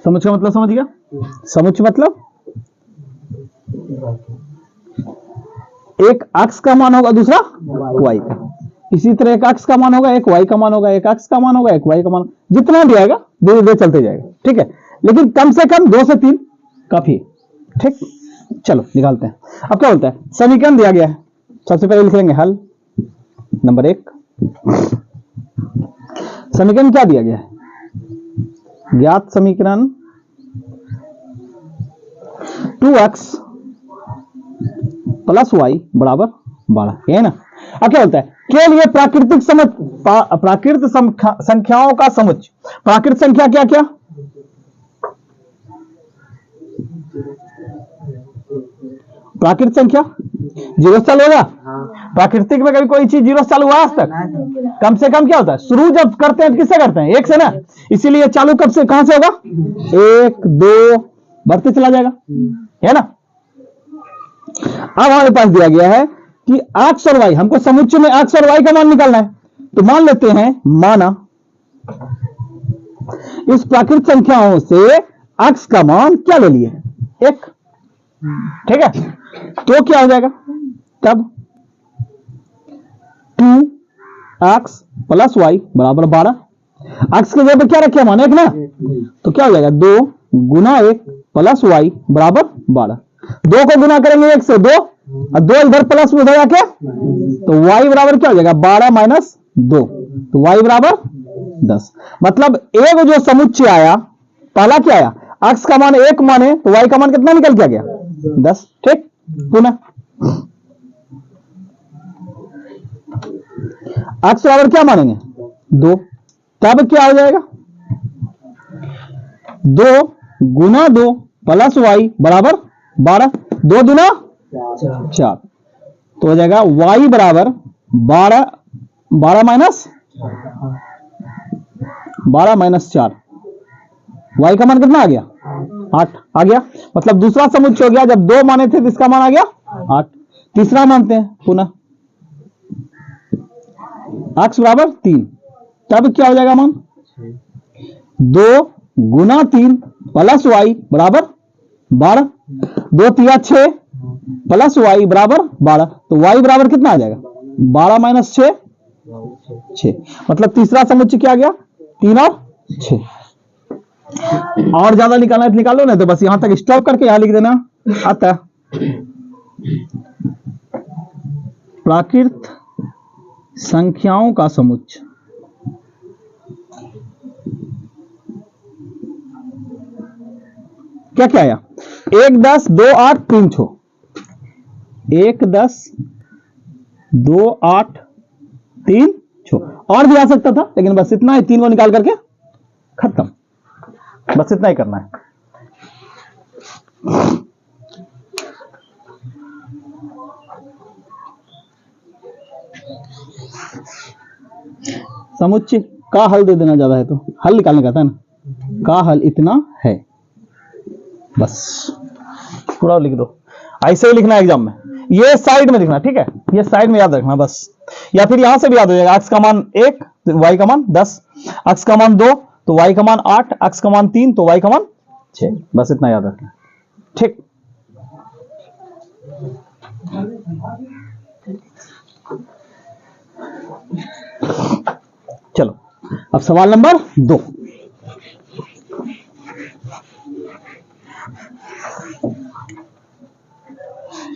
समुच्च का मतलब समझ गया? समुच्च मतलब एक अक्ष का मान होगा, दूसरा y का। इसी तरह एक अक्ष का मान होगा, एक y का मान होगा, एक अक्ष का मान होगा, एक y का मान, जितना भी आएगा धीरे धीरे चलते जाएगा, ठीक है। लेकिन कम से कम 2 से 3 काफी है, ठीक। चलो निकालते हैं। अब क्या बोलता है, समीकरण दिया गया है, सबसे पहले लिख लेंगे हल। नंबर 1, समीकरण क्या दिया गया है? ज्ञात समीकरण 2x प्लस y बराबर 12, है ना। अब क्या बोलता है, के लिए प्राकृतिक प्राकृत संख्याओं का समुच्चय। प्राकृत संख्या क्या क्या? प्राकृत संख्या जीरो से चालू होगा। प्राकृतिक में कभी कोई चीज जीरो से चालू हुआ आज तक? कम से कम क्या होता है, शुरू जब करते हैं किससे करते हैं? 1 से ना। इसीलिए चालू कब से कहां से होगा? 1 2 बढ़ते चला जाएगा, है ना। अब हमारे पास दिया गया है कि x और y, हमको समुच्चय में x और y का मान निकालना है। तो मान लेते हैं, माना इस प्राकृत संख्याओं से x का मान क्या ले लिए? 1, ठीक है। तो क्या हो जाएगा तब? 2x प्लस y बराबर 12। x के जगह पे क्या रखे मान? 1 ना। तो क्या हो जाएगा, 2 गुना 1 प्लस y बराबर 12। 2 को गुना करेंगे 1 से 2, और 2 इधर प्लस में उधर आके, तो y बराबर क्या हो जाएगा, 12 माइनस 2, तो y बराबर 10। मतलब एक जो समुच्चय आया, पहला क्या आया, x का मान 1 माने तो y का मान कितना निकल के आ गया? 10, ठीक। पुनः x बराबर क्या मानेंगे? 2, तब क्या हो जाएगा, 2 गुना 2 प्लस y बराबर 12, 2 दूना 4, तो हो जाएगा y बराबर 12 माइनस 4, y का मान कितना आ गया? 8 आ गया। मतलब दूसरा समुच्चय हो गया, जब 2 माने थे तो इसका मान आ गया 8। तीसरा मानते हैं पुनः, x बराबर 3, तब क्या हो जाएगा मान? 2 गुना 3 प्लस y बराबर 12, 2 3 6 प्लस y बराबर 12, तो y बराबर कितना आ जाएगा? 12 माइनस 6, 6। मतलब तीसरा समुच्चय क्या आ गया? 3 और 6। और ज्यादा निकालना है तो निकालो, ना तो बस यहां तक स्टॉप करके यहां लिख देना आता। प्राकृत संख्याओं का समुच्चय। क्या क्या आया? 1 10 2 8 3 6, 1 10 2 8 3 6, और भी आ सकता था, लेकिन बस इतना ही, 3 को निकाल करके खत्म, बस इतना ही करना है। समुच्चय का हल दे देना, ज्यादा है तो हल निकालने का था ना, का हल इतना है, बस पूरा लिख दो। ऐसे ही लिखना है एग्जाम में, ये साइड में लिखना, ठीक है, ये साइड में याद रखना बस। या फिर यहां से भी याद हो जाएगा, x का मान 1 तो y का मान 10, x का मान 2 तो y का मान 8, x का मान 3 तो y का मान 6, बस इतना याद रखना, ठीक। चलो अब सवाल नंबर 2।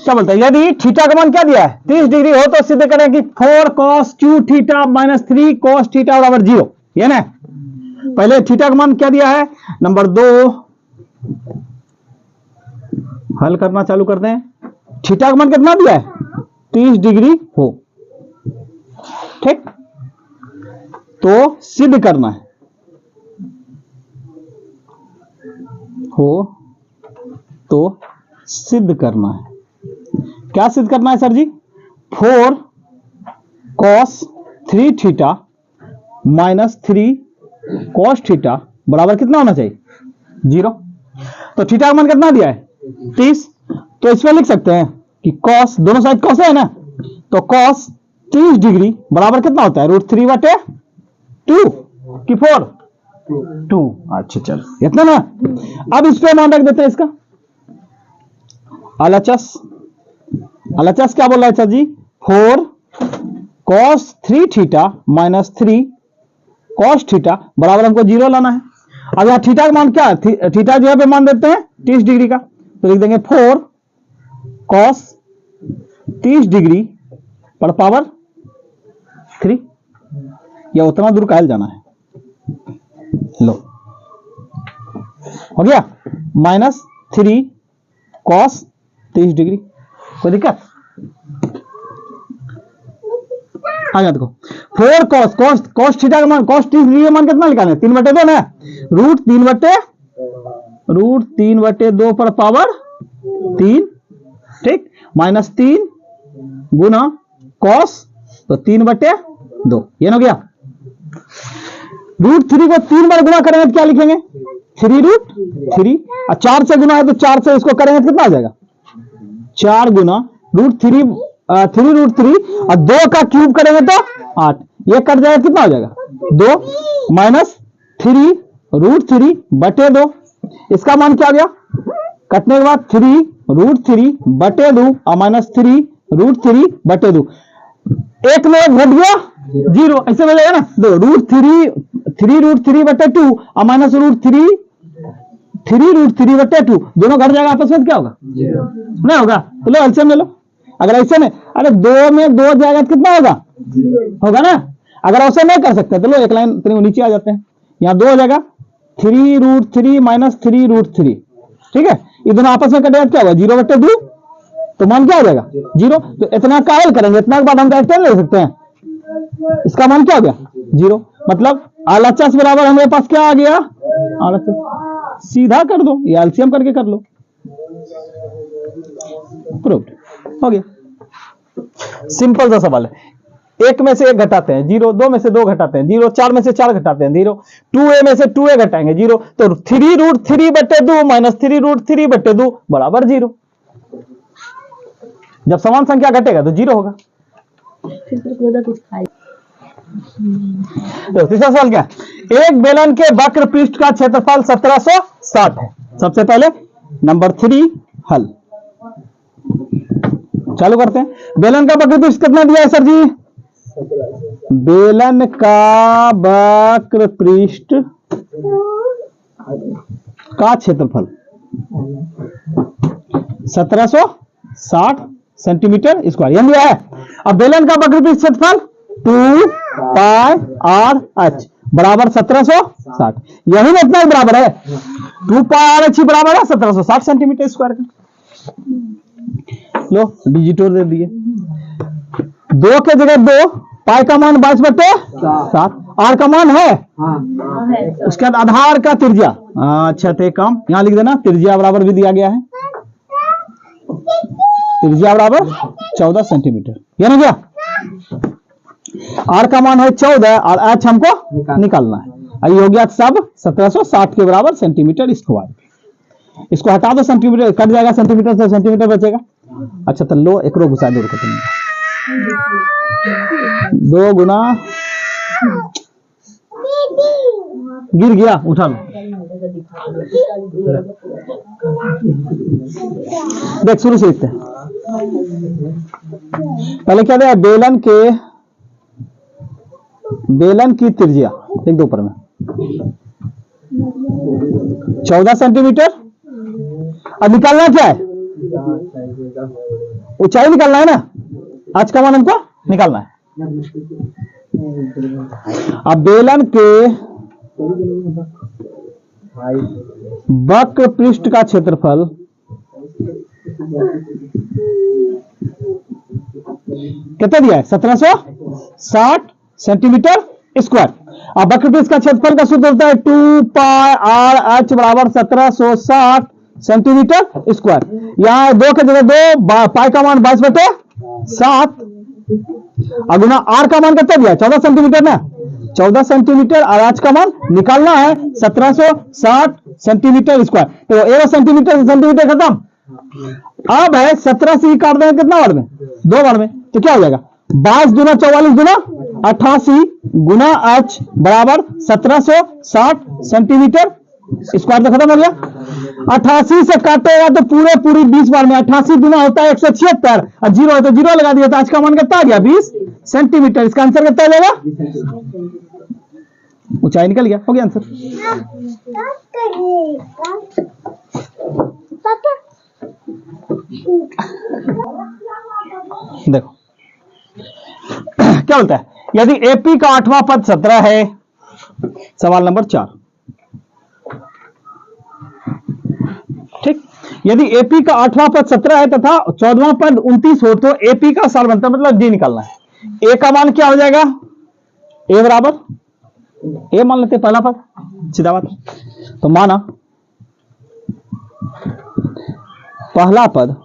क्या बोलता है, यदि थीटा का मान क्या दिया है? 30 डिग्री हो तो सिद्ध करें कि 4 cos q theta minus 3 cos theta बराबर 0, ये ना। पहले थीटा का मान क्या दिया है? नंबर 2 हल करना चालू करते हैं। थीटा का मान कितना दिया है? 30 डिग्री हो, ठीक। तो सिद्ध करना है, हो तो सिद्ध करना है। क्या सिद्ध करना है सर जी? 4 cos 3 theta minus 3 cos theta बराबर कितना होना चाहिए? 0। तो थीटा का मान कितना दिया है? 30। तो इसमें लिख सकते हैं कि cos, दोनों साइड cos है ना, तो cos 30 डिग्री बराबर कितना होता है? √3/2 कि 4? 2। अच्छा चलो इतना ना। अब इस पे मान रख देते हैं इसका LHS। LHS क्या बोल रहा है सर जी? 4 cos 3 theta minus 3 cos theta बराबर हमको 0 लाना है। अब यहाँ थीटा का मान क्या है? थीटा जो है पे मान देते हैं 30 डिग्री का, तो लिख देंगे 4 cos 30 डिग्री पर पावर 3। या उतना दूर काहे जाना है? लो हो गया, माइनस 3 cos 30 डिग्री। कोई दिक्कत? आ गया देखो 4 cos थीटा का मान cos 30 डिग्री का मान कितना निकालना है? 3/2 ना, रूट 3/2 पर पावर 3, ठीक, माइनस 3 गुना cos, तो 3/2 ये ना हो गया। रूट 3 को 3 बार गुना करेंगे तो क्या लिखेंगे? 3√3। और 4 से गुना है तो 4 से इसको करेंगे तो कितना आ जाएगा? 4 गुना √3 3√3 और 2 का क्यूब करेंगे तो 8, ये कट जाएगा, कितना हो जाएगा? 2 माइनस 3√3/2। इसका मान क्या आ गया? कटने के बाद 3√3/2 और माइनस 3√3/2। एक में एक घट गया 0, ऐसे हो जाएगा ना। दो √3√3/2 और माइनस √3√3/2 दोनों घट जाएगा आपस में, क्या होगा? नहीं होगा। तो लो एलसीएम ले लो। अगर ऐसे में, अरे 2 में 2 जाएगा तो कितना होगा? होगा ना। अगर ऐसे नहीं कर सकते तो लो एक लाइन नीचे आ जाते हैं, यहाँ 2 हो जाएगा 3√3 माइनस 3√3, ठीक है। ये दोनों आपस में कटेगा, क्या होगा? 0/2, तो मान क्या हो जाएगा? 0। तो इतना का हल करेंगे, इतना के बाद हम डायरेक्ट ले सकते हैं, इसका मान क्या हो गया? 0। मतलब LHS बराबर हमारे पास क्या आ गया? LHS सीधा कर दो, ये एलसीएम करके कर लो, प्रूव्ड हो गया। सिंपल सा सवाल है। 1 में से 1 घटाते हैं 0, 2 में से 2 घटाते हैं 0, 4 में से 4 घटाते हैं 0, 2a में से 2a घटाएंगे 0, तो 3√3/2 माइनस 3√3/2 बराबर 0। जब समान संख्या घटेगा तो 0 होगा। तो तीसरा सवाल क्या है? एक बेलन के वक्र पृष्ठ का क्षेत्रफल 1760 है। सबसे पहले नंबर 3 हल चालू करते हैं। बेलन का वक्र पृष्ठ कितना दिया है सर जी? बेलन का वक्र पृष्ठ का क्षेत्रफल 1760 सेंटीमीटर स्क्वायर यह दिया है। अब बेलन का वक्र पृष्ठ क्षेत्रफल 2πr(h) बराबर 1760, यही ना इतना ही बराबर है। 2πr(h) बराबर है 1760 सेंटीमीटर स्क्वायर का। लो डिजिटोर दे दिए, 2 के जगह 2, पाई का मान 22/7, आर का मान है, उसके बाद आधार का त्रिज्या, अच्छा तो काम यहां लिख देना, त्रिज्या बराबर भी दिया गया है, त्रिज्या बराबर 14 सेंटीमीटर, ये ना गया। आर का मान है 14 और एच हमको निकालना है। ये हो गया सब 1760 के बराबर सेंटीमीटर स्क्वायर। इसको हटा दो, सेंटीमीटर कट जाएगा, सेंटीमीटर से सेंटीमीटर बचेगा। अच्छा तो लो एक घुसा दो, 2 गुना गिर गया, उठा लो। देख शुरू से लिखते हैं। पहले क्या दिया? बेलन की त्रिज्या लिख दो ऊपर में 14 सेंटीमीटर। अब निकालना क्या है? ऊंचाई निकालना है ना, आज का मान हमको निकालना है। अब बेलन के वक्र पृष्ठ का क्षेत्रफल कितना दिया है? 1760 सेंटीमीटर स्क्वायर। अब वक्र पृष्ठ का क्षेत्रफल का सूत्र होता है 2πr(h) बराबर 1760 सेंटीमीटर स्क्वायर। यहाँ 2 के जगह 2, पाई का मान 22/7 और गुना आर का मान कितना दिया? 14 सेंटीमीटर ना, 14 सेंटीमीटर और एच का मान निकालना है 1760 सेंटीमीटर स्क्वायर। तो 1 सेंटीमीटर से सेंटीमीटर खत्म। अब है 17 से ही काट देंगे कितना बार में? 2 बार में, तो क्या हो जाएगा? 22 दूना 44 दूना 88 गुना h बराबर 1760 सेंटीमीटर स्क्वायर। तो खत्म हो गया। 88 से काटेगा तो पूरी 20 बार में 88 गुना होता है 176 और 0 है तो 0 लगा दिया। तो आज का मान कितना आ गया 20 सेंटीमीटर। इसका आंसर कितना आ जाएगा? ऊंचाई निकल गया। हो गया आंसर। देखो क्या बोलता है, यदि एपी का 8वां पद 17 है, सवाल नंबर 4, ठीक, यदि एपी का 8वां पद 17 है तथा 14वां पद 29 हो तो एपी का सार बनता, मतलब डी निकालना है। ए का मान क्या हो जाएगा? ए बराबर ए मान लेते पहला पद, सीधा बात। तो माना पहला पद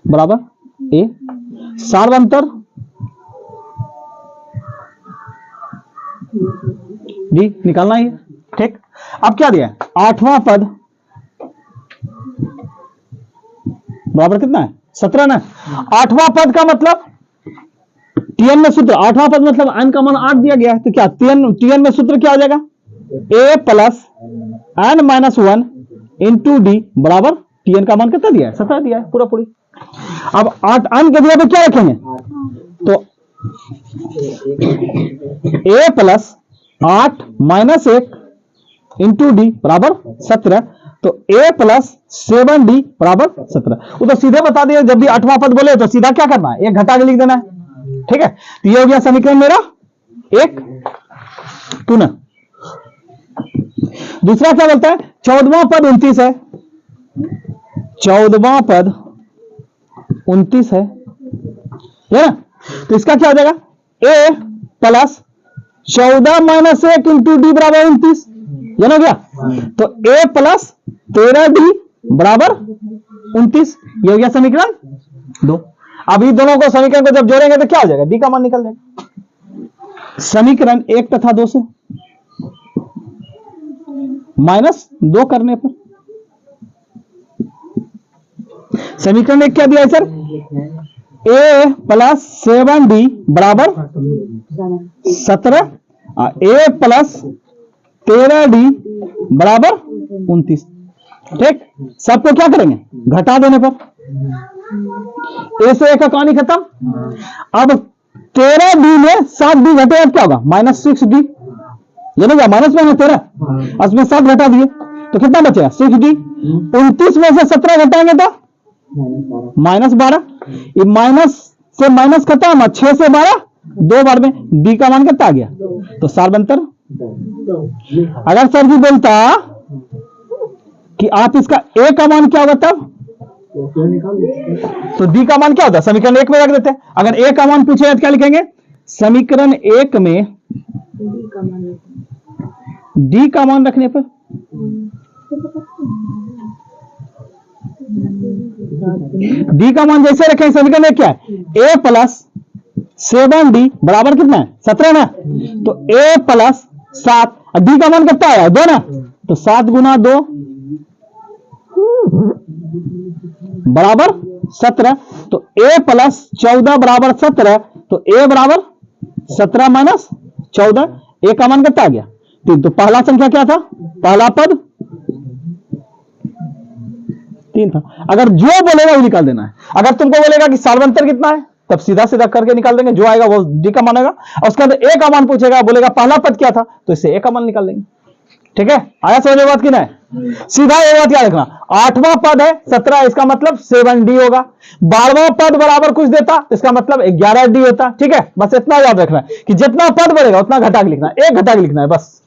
बराबर ए, सार्वंतर डी निकालना ही, ठीक। अब क्या दिया है? 8वां पद बराबर कितना है? 17 ना। 8वां पद का मतलब टीएन में सूत्र, 8वां पद मतलब एन का मान 8 दिया गया है, तो क्या टीएन में सूत्र क्या हो जाएगा? A plus N minus 1 into D बराबर टीएन का मान कितना दिया है? 17 दिया है पूरी। अब 8 एन के जगह पे क्या रखेंगे? तो ए प्लस 8 माइनस 1 इंटू डी बराबर 17। तो ए प्लस 7डी बराबर 17। वो तो सीधे बता दिया, जब भी 8वां पद बोले तो सीधा क्या करना है? एक घटा के लिख देना है, ठीक है। तो ये हो गया समीकरण मेरा 1 2 ना। दूसरा क्या बोलता है? 14वां पद 29 है, 14वां पद 29 है ना। तो इसका क्या हो जाएगा? A plus 14 minus 1 into D बराबर 29, ये ना गया। तो ए प्लस 13डी बराबर 29, ये हो गया समीकरण 2। अब इन दोनों को समीकरण को जब जोड़ेंगे तो क्या हो जाएगा? डी का मान निकल जाएगा। समीकरण 1 तथा 2 से माइनस 2 करने पर समीकरण 1 क्या दिया है सर? ए प्लस 7डी बराबर 17, ए प्लस 13डी बराबर 29, ठीक। सबको क्या करेंगे? घटा देने पर ए से ए का कहानी खत्म। अब 13डी में 7डी घटे अब क्या होगा? माइनस 6डी, ये नहीं माइनस में है 13, उसमें 7 घटा दिए तो कितना बचेगा? 6डी। 29 में से 17 घटाएंगे तो माइनस 12। ये माइनस से माइनस खत्म, 6 से 12 2 बार में डी का मान कितना आ गया? तो सार्वंतर। अगर सर जी बोलता कि आप इसका ए का मान क्या होगा तब, तो डी का मान क्या होता है? समीकरण 1 में रख देते हैं। अगर ए का मान पूछे तो क्या लिखेंगे? समीकरण 1 में डी का मान रखने पर डी का मान जैसे रखें, समीकरण में क्या है? ए प्लस 7डी बराबर कितना है? 17 ना। तो ए प्लस 7, डी का मान कितना आया? 2 ना। तो 7 गुना 2 बराबर 17। तो ए प्लस 14 बराबर 17। तो ए बराबर 17 माइनस 14, ए का मान कितना आ गया? 3। तो पहला संख्या क्या था? पहला पद 3 था। अगर जो बोलेगा वो निकाल देना है। अगर तुमको बोलेगा कि सार्वंतर कितना है, तब सीधा सीधा करके निकाल देंगे, जो आएगा वो डी का मान आएगा। और उसके अंदर ए का मान पूछेगा, बोलेगा पहला पद क्या था, तो इससे ए का मान निकाल देंगे, ठीक है। आया समझ में बात की नहीं? सीधा ये बात याद रखना, 8वां पद है 17, इसका मतलब 7डी होगा। 12वां पद बराबर कुछ देता, इसका मतलब 11डी होता, ठीक है। बस इतना याद रखना है कि जितना पद बढ़ेगा उतना घटा के लिखना है, एक घटा के लिखना है बस।